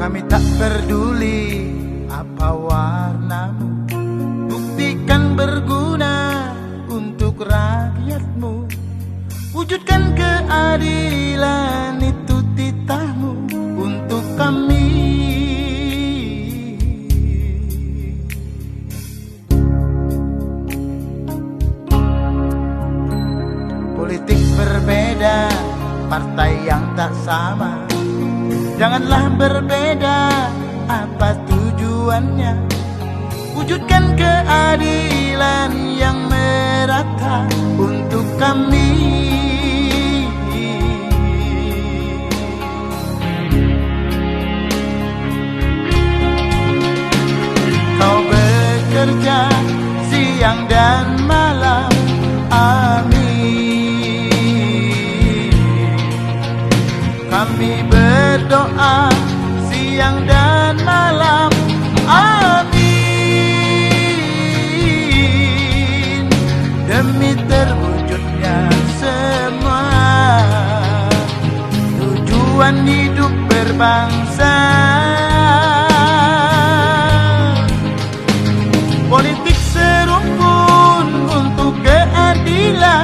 Kami tak peduli apa warnamu, buktikan berguna untuk rakyatmu. Wujudkan keadilan, itu titahmu untuk kami. Politik berbeda, partai yang tak sama. Janganlah berbeda, apa tujuannya? Wujudkan keadilan yang merata untuk kami. Kau bekerja siang dan malam, amin. Kami berdoa siang dan malam, amin. Demi terwujudnya semua tujuan hidup berbangsa. Politik serumpun untuk keadilan,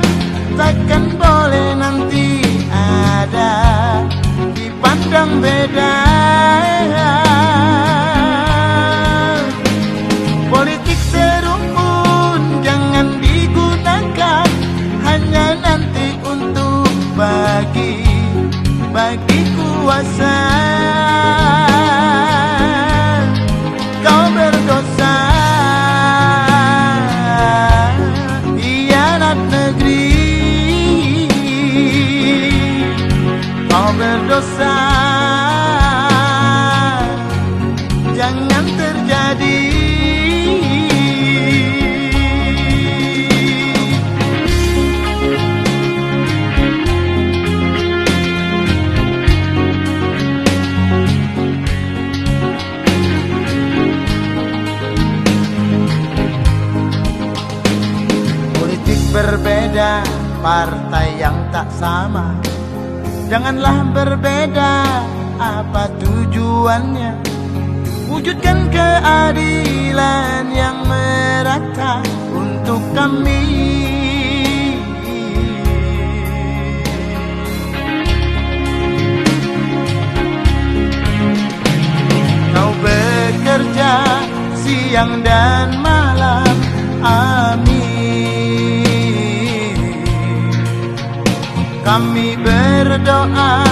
takkan boleh nanti ada dipandang beda. Politik serumpun jangan digunakan hanya nanti untuk bagi kuasa. Kau berdosa, hianat negeri. Kau berdosa, jangan terjadi. Politik berbeda, partai yang tak sama. Janganlah berbeda, apa tujuannya? Wujudkan keadilan yang merata untuk kami. Kau bekerja siang dan malam, amin. Kami berdoa